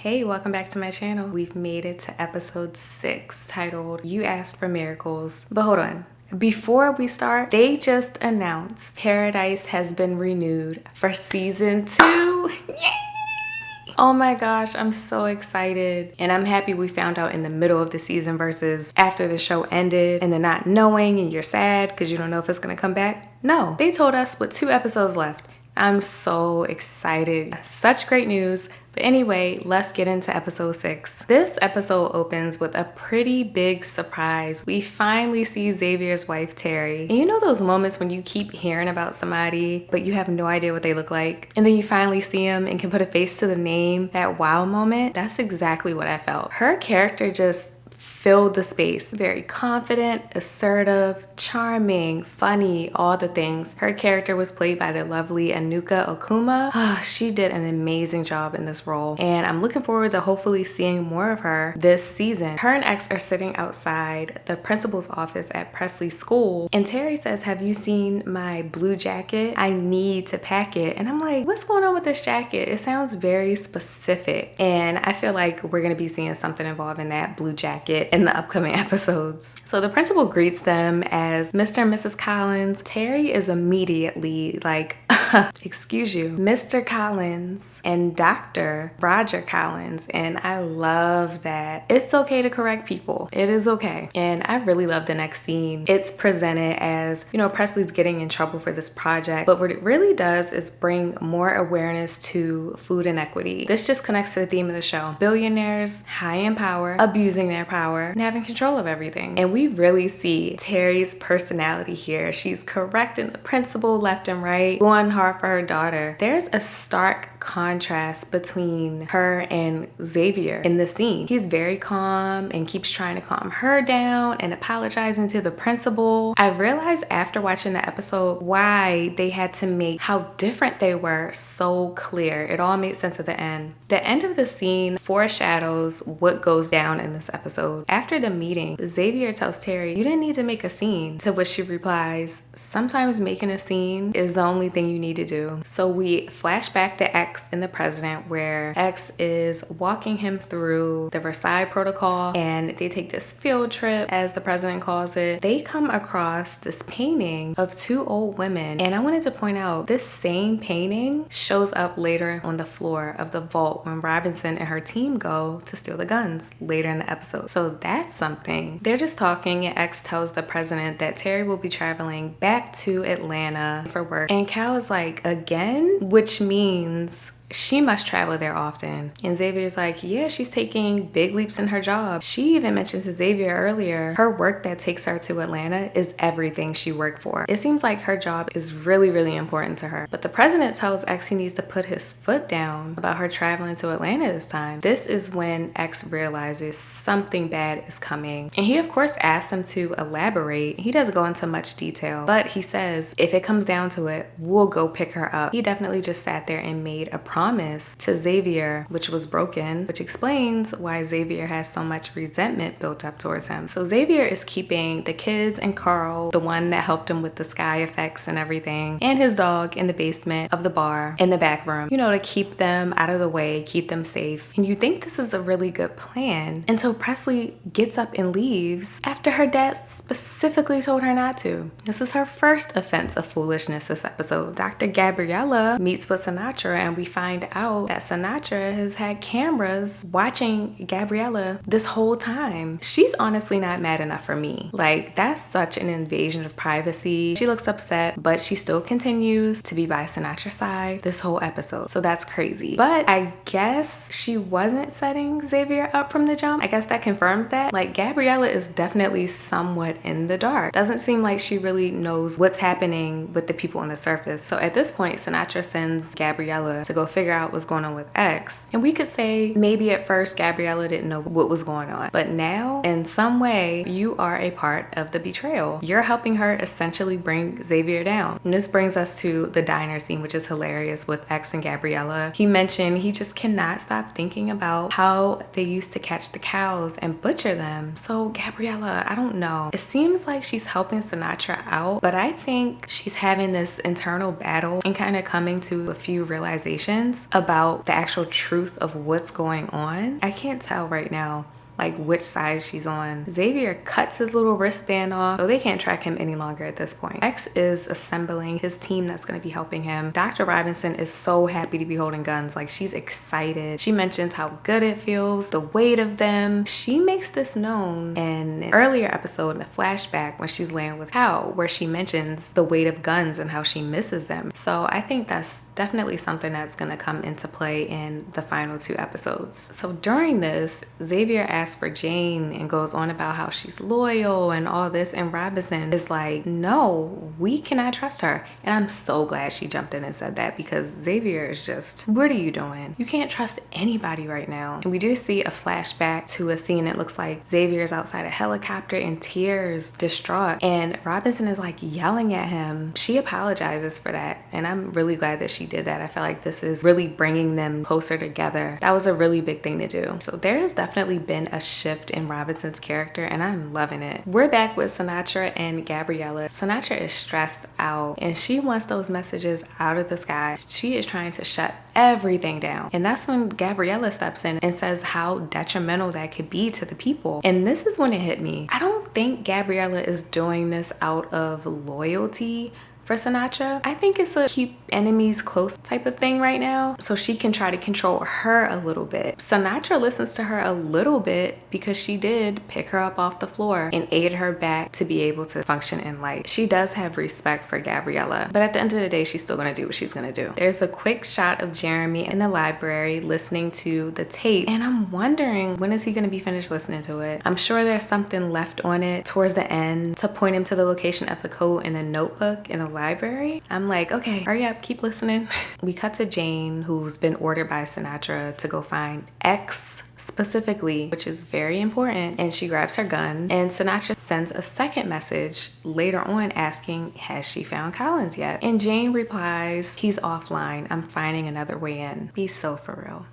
Hey, welcome back to my channel. We've made it to episode 6 titled You Asked for Miracles. But hold on. Before we start, they just announced Paradise has been renewed for season 2. Yay! Oh my gosh, I'm so excited. And I'm happy we found out in the middle of the season versus after the show ended and then not knowing and you're sad because you don't know if it's gonna come back. No, they told us with 2 episodes left. I'm so excited. Such great news. But anyway, let's get into episode 6. This episode opens with a pretty big surprise. We finally see Xavier's wife, Terry. And you know those moments when you keep hearing about somebody, but you have no idea what they look like? And then you finally see them and can put a face to the name, that wow moment? That's exactly what I felt. Her character just filled the space. Very confident, assertive, charming, funny, all the things. Her character was played by the lovely Anuka Okuma. She did an amazing job in this role, and I'm looking forward to hopefully seeing more of her this season. Her and X are sitting outside the principal's office at Presley's school, and Terry says, "Have you seen my blue jacket? I need to pack it." And I'm like, what's going on with this jacket? It sounds very specific, and I feel like we're gonna be seeing something involving that blue jacket in the upcoming episodes. So the principal greets them as Mr. and Mrs. Collins. Terry is immediately like, excuse you, Mr. Collins and Dr. Roger Collins. And I love that. It's okay to correct people. It is okay. And I really love the next scene. It's presented as, you know, Presley's getting in trouble for this project, but what it really does is bring more awareness to food inequity. This just connects to the theme of the show. Billionaires, high in power, abusing their power, and having control of everything. And we really see Terry's personality here. She's correcting the principal left and right, going hard for her daughter. There's a stark contrast between her and Xavier in the scene. He's very calm and keeps trying to calm her down and apologizing to the principal. I realized after watching the episode why they had to make how different they were so clear. It all made sense at the end. The end of the scene foreshadows what goes down in this episode. After the meeting, Xavier tells Terry, "You didn't need to make a scene," to which she replies, "Sometimes making a scene is the only thing you need to do." So we flash back to X and the president, where X is walking him through the Versailles Protocol, and they take this field trip, as the president calls it. They come across this painting of 2 old women, and I wanted to point out this same painting shows up later on the floor of the vault when Robinson and her team go to steal the guns later in the episode. So that's something. They're just talking, and X tells the president that Terry will be traveling back to Atlanta for work, and Cal is like, "Again?" Which means she must travel there often. And Xavier's like, yeah, she's taking big leaps in her job. She even mentioned to Xavier earlier, her work that takes her to Atlanta is everything she worked for. It seems like her job is really, really important to her. But the president tells X he needs to put his foot down about her traveling to Atlanta this time. This is when X realizes something bad is coming. And he, of course, asks him to elaborate. He doesn't go into much detail, but he says, if it comes down to it, we'll go pick her up. He definitely just sat there and made a promise to Xavier, which was broken, which explains why Xavier has so much resentment built up towards him. So Xavier is keeping the kids and Carl, the one that helped him with the sky effects and everything, and his dog in the basement of the bar in the back room, you know, to keep them out of the way, keep them safe. And you think this is a really good plan until Presley gets up and leaves after her dad specifically told her not to. This is her first offense of foolishness this episode. Dr. Gabriella meets with Sinatra, and we find out that Sinatra has had cameras watching Gabriella this whole time. She's honestly not mad enough for me. Like, that's such an invasion of privacy. She looks upset, but she still continues to be by Sinatra's side this whole episode. So that's crazy. But I guess she wasn't setting Xavier up from the jump. I guess that confirms that. Like, Gabriella is definitely somewhat in the dark. Doesn't seem like she really knows what's happening with the people on the surface. So at this point, Sinatra sends Gabriella to go figure out what's going on with X. And we could say maybe at first Gabriella didn't know what was going on, but now in some way you are a part of the betrayal. You're helping her essentially bring Xavier down. And this brings us to the diner scene, which is hilarious with X and Gabriella. He mentioned he just cannot stop thinking about how they used to catch the cows and butcher them. So Gabriella, I don't know. It seems like she's helping Sinatra out, but I think she's having this internal battle and kind of coming to a few realizations sense about the actual truth of what's going on. I can't tell right now like which side she's on. Xavier cuts his little wristband off, so they can't track him any longer at this point. X is assembling his team that's going to be helping him. Dr. Robinson is so happy to be holding guns. Like, she's excited. She mentions how good it feels, the weight of them. She makes this known in an earlier episode in a flashback when she's laying with Hal, where she mentions the weight of guns and how she misses them. So I think that's definitely something that's going to come into play in the final 2 episodes. So during this, Xavier asks for Jane and goes on about how she's loyal and all this, and Robinson is like, no, we cannot trust her. And I'm so glad she jumped in and said that, because Xavier is just, what are you doing? You can't trust anybody right now. And we do see a flashback to a scene. It looks like Xavier's outside a helicopter in tears, distraught, and Robinson is like yelling at him. She apologizes for that, and I'm really glad that she did that. I feel like this is really bringing them closer together. That was a really big thing to do. So there's definitely been a shift in Robinson's character, and I'm loving it. We're back with Sinatra and Gabriella. Sinatra is stressed out, and she wants those messages out of the sky. She is trying to shut everything down. And that's when Gabriella steps in and says how detrimental that could be to the people. And this is when it hit me. I don't think Gabriella is doing this out of loyalty for Sinatra. I think it's a keep enemies close type of thing right now, so she can try to control her a little bit. Sinatra listens to her a little bit because she did pick her up off the floor and aid her back to be able to function in light. She does have respect for Gabriella, but at the end of the day, she's still gonna do what she's gonna do. There's a quick shot of Jeremy in the library listening to the tape, and I'm wondering, when is he gonna be finished listening to it? I'm sure there's something left on it towards the end to point him to the location of the code in the notebook in the library. I'm like, okay, hurry up, keep listening. We cut to Jane, who's been ordered by Sinatra to go find X specifically, which is very important, and she grabs her gun, and Sinatra sends a second message later on asking, has she found Collins yet? And Jane replies, he's offline, I'm finding another way in. Be so for real.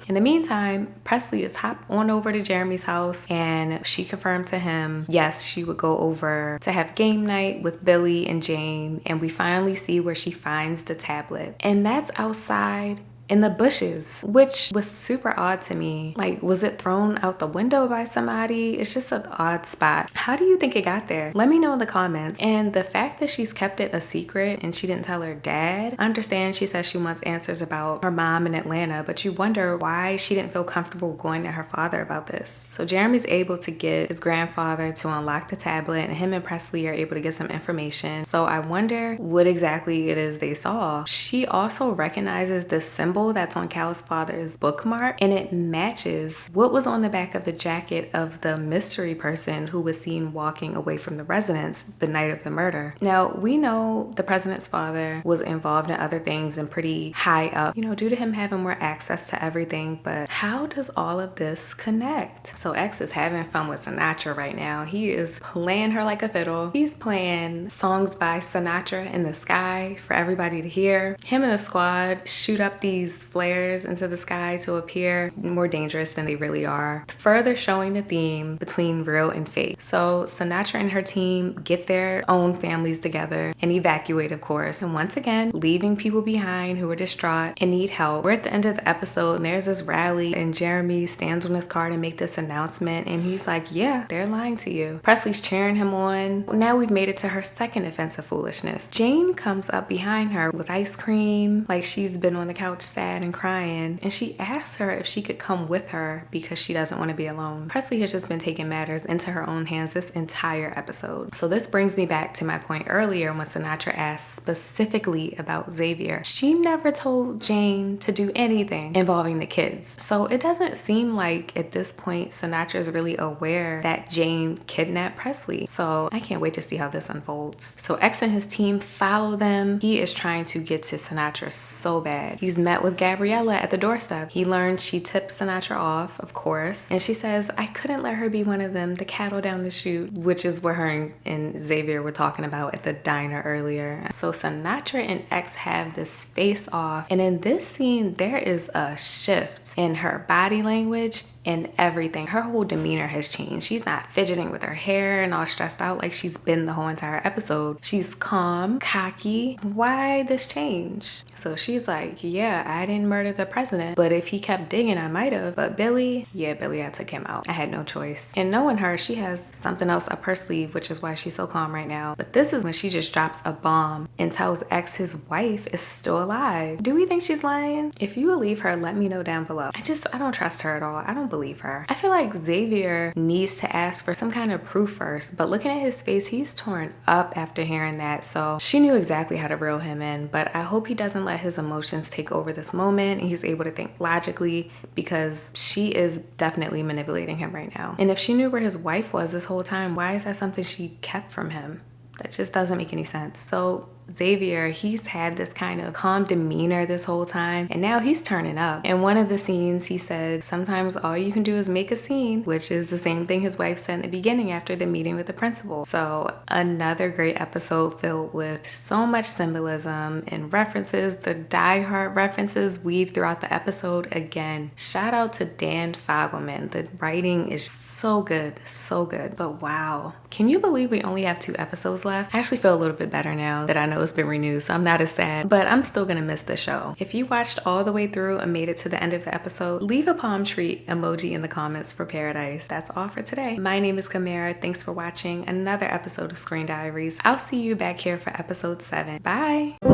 In the meantime, Presley is hopped on over to Jeremy's house, and she confirmed to him, yes, she would go over to have game night with Billy and Jane, and we finally see where she finds the tablet. And that's outside in the bushes, which was super odd to me. Like, was it thrown out the window by somebody? It's just an odd spot. How do you think it got there? Let me know in the comments. And the fact that she's kept it a secret and she didn't tell her dad, I understand she says she wants answers about her mom in Atlanta, but you wonder why she didn't feel comfortable going to her father about this. So Jeremy's able to get his grandfather to unlock the tablet, and him and Presley are able to get some information. So I wonder what exactly it is they saw. She also recognizes the symbol that's on Cal's father's bookmark, and it matches what was on the back of the jacket of the mystery person who was seen walking away from the residence the night of the murder. Now, we know the president's father was involved in other things and pretty high up, you know, due to him having more access to everything, but how does all of this connect? So X is having fun with Sinatra right now. He is playing her like a fiddle. He's playing songs by Sinatra in the sky for everybody to hear. Him and the squad shoot up these flares into the sky to appear more dangerous than they really are, further showing the theme between real and fake. So Sinatra and her team get their own families together and evacuate, of course, and once again leaving people behind who are distraught and need help. We're at the end of the episode, and there's this rally, and Jeremy stands on his car to make this announcement, and he's like, yeah, they're lying to you. Presley's cheering him on. Now we've made it to her second offense of foolishness. Jane comes up behind her with ice cream, like she's been on the couch sad and crying, and she asks her if she could come with her because she doesn't want to be alone. Presley has just been taking matters into her own hands this entire episode. So this brings me back to my point earlier when Sinatra asked specifically about Xavier. She never told Jane to do anything involving the kids. So it doesn't seem like at this point Sinatra is really aware that Jane kidnapped Presley. So I can't wait to see how this unfolds. So X and his team follow them. He is trying to get to Sinatra so bad. He's met with Gabriella at the doorstep. He learned she tipped Sinatra off, of course, and she says, I couldn't let her be one of them, the cattle down the chute, which is what her and Xavier were talking about at the diner earlier. So Sinatra and X have this face off, and in this scene there is a shift in her body language and everything. Her whole demeanor has changed. She's not fidgeting with her hair and all stressed out like she's been the whole entire episode. She's calm, cocky. Why this change? So she's like, yeah, I didn't murder the president, but if he kept digging, I might have. But Billy, yeah, Billy, I took him out. I had no choice. And knowing her, she has something else up her sleeve, which is why she's so calm right now. But this is when she just drops a bomb and tells X his wife is still alive. Do we think she's lying? If you believe her, let me know down below. I don't trust her at all. I don't believe her. I feel like Xavier needs to ask for some kind of proof first, but looking at his face, he's torn up after hearing that. So she knew exactly how to reel him in, but I hope he doesn't let his emotions take over this moment and he's able to think logically, because she is definitely manipulating him right now. And if she knew where his wife was this whole time, why is that something she kept from him? That just doesn't make any sense. So Xavier, he's had this kind of calm demeanor this whole time, and now he's turning up. In one of the scenes, he said, sometimes all you can do is make a scene, which is the same thing his wife said in the beginning after the meeting with the principal. So another great episode filled with so much symbolism and references. The Die Hard references weave throughout the episode again. Shout out to Dan Fogelman. The writing is so good, so good. But wow, can you believe we only have 2 episodes left? I actually feel a little bit better now that I know it's been renewed, so I'm not as sad, but I'm still gonna miss the show. If you watched all the way through and made it to the end of the episode, leave a palm tree emoji in the comments for Paradise. That's all for today. My name is Kamara. Thanks for watching another episode of Screen Diaries. I'll see you back here for episode 7. Bye.